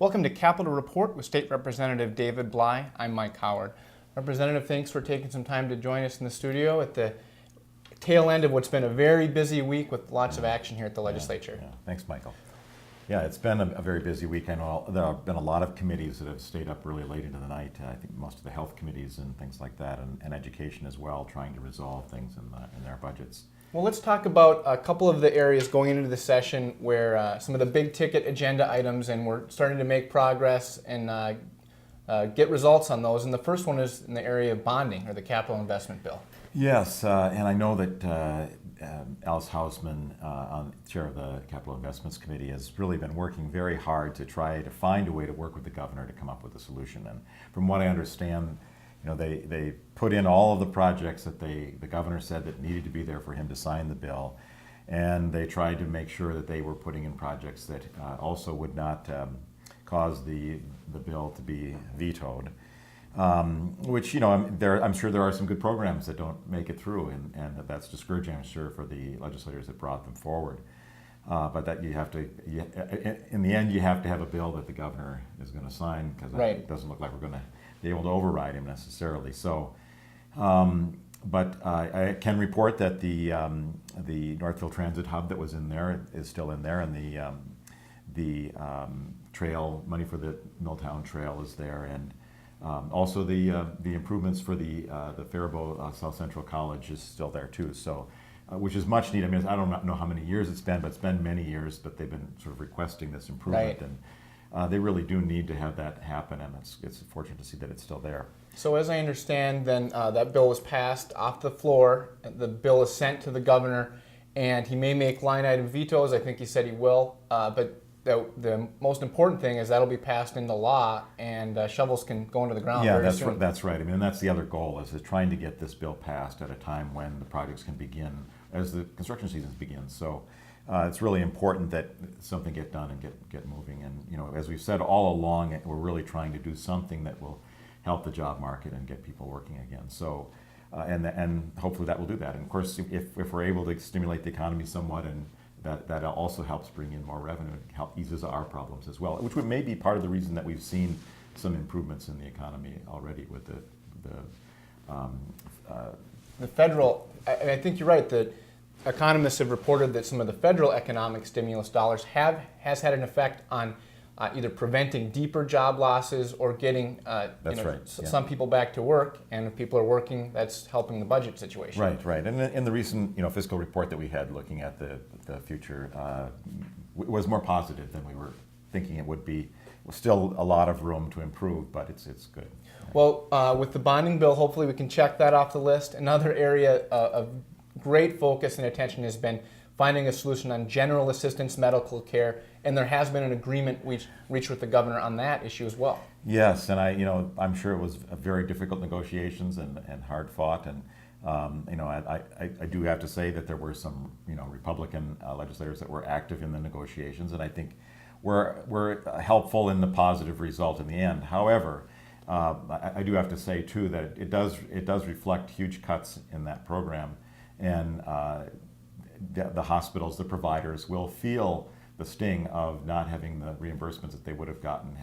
Welcome to Capitol Report with State Representative David Bly. I'm Mike Howard. Representative, thanks for taking some time to join us in the studio at the tail end of what's been a very busy week with lots of action here at the legislature. Yeah. Thanks, Michael. Yeah, it's been a very busy week. I know there have been a lot of committees that have stayed up really late into the night. I think most of the health committees and things like that, and education as well, trying to resolve things in their budgets. Well, let's talk about a couple of the areas going into the session where some of the big ticket agenda items, and we're starting to make progress and get results on those. And the first one is in the area of bonding, or the capital investment bill. Yes, and I know that Alice Hausman, chair of the Capital Investments Committee, has really been working very hard to try to find a way to work with the governor to come up with a solution. And from what I understand, they put in all of the projects that the governor said that needed to be there for him to sign the bill, and they tried to make sure that they were putting in projects that also would not cause the bill to be vetoed. Which, I'm sure there are some good programs that don't make it through, and that's discouraging, I'm sure, for the legislators that brought them forward. But that in the end, you have to have a bill that the governor is going to sign, because it doesn't look like we're going to be able to override him necessarily. So, but I can report that the Northfield Transit Hub that was in there is still in there, and the trail money for the Milltown Trail is there, and also the improvements for the Faribault South Central College is still there too. So, which is much needed. I mean, I don't know how many years it's been, but it's been many years. But they've been sort of requesting this improvement, and they really do need to have that happen. And it's fortunate to see that it's still there. So, as I understand, then that bill was passed off the floor. The bill is sent to the governor, and he may make line item vetoes. I think he said he will, but the most important thing is that'll be passed into law, and shovels can go into the ground very soon. That's right. I mean, that's the other goal, is trying to get this bill passed at a time when the projects can begin, as the construction seasons begin. So it's really important that something get done and get moving. And as we've said all along, we're really trying to do something that will help the job market and get people working again. So and hopefully that will do that. And of course, if we're able to stimulate the economy somewhat, and that also helps bring in more revenue and eases our problems as well, which may be part of the reason that we've seen some improvements in the economy already with the federal. I think you're right. The economists have reported that some of the federal economic stimulus dollars has had an effect on either preventing deeper job losses or getting some people back to work. And if people are working, that's helping the budget situation. Right. And in the recent fiscal report that we had looking at the future was more positive than we were thinking it would be. Still a lot of room to improve, but it's good. Well, with the bonding bill, hopefully we can check that off the list. Another area of great focus and attention has been finding a solution on general assistance medical care, and there has been an agreement reached with the governor on that issue as well. Yes, and I'm sure it was a very difficult negotiations and hard fought, and I do have to say that there were some Republican legislators that were active in the negotiations, and I think were helpful in the positive result in the end. However, I do have to say too that it does reflect huge cuts in that program, and the hospitals, the providers, will feel the sting of not having the reimbursements that they would have gotten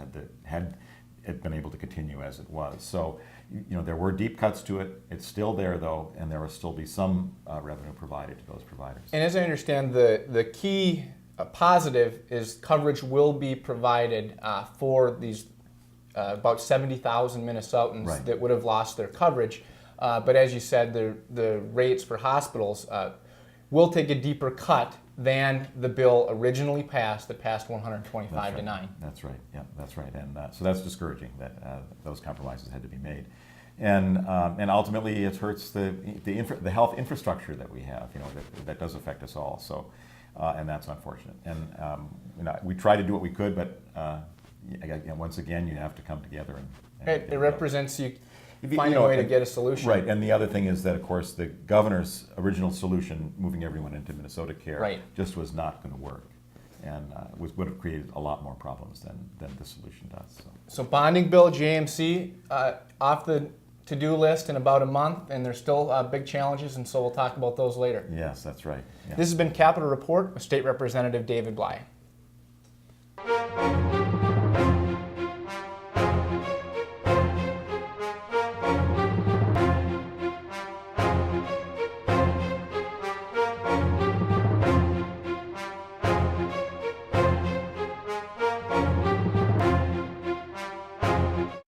had it been able to continue as it was. So, there were deep cuts to it. It's still there, though, and there will still be some revenue provided to those providers. And as I understand, the key positive is coverage will be provided for these about 70,000 Minnesotans that would have lost their coverage. But as you said, the rates for hospitals will take a deeper cut than the bill originally passed, that passed 125-9. That's right. Yeah, that's right. And so that's discouraging that those compromises had to be made, and ultimately it hurts the health infrastructure that we have. That does affect us all. So, and that's unfortunate. And we try to do what we could, but once again, you have to come together and it represents you. Finding a way to get a solution. Right, and the other thing is that, of course, the governor's original solution, moving everyone into Minnesota Care, just was not going to work, and would have created a lot more problems than the solution does. So bonding bill, GAMC, off the to-do list in about a month, and there's still big challenges, and so we'll talk about those later. Yes, that's right. Yeah. This has been Capitol Report with State Representative David Bly.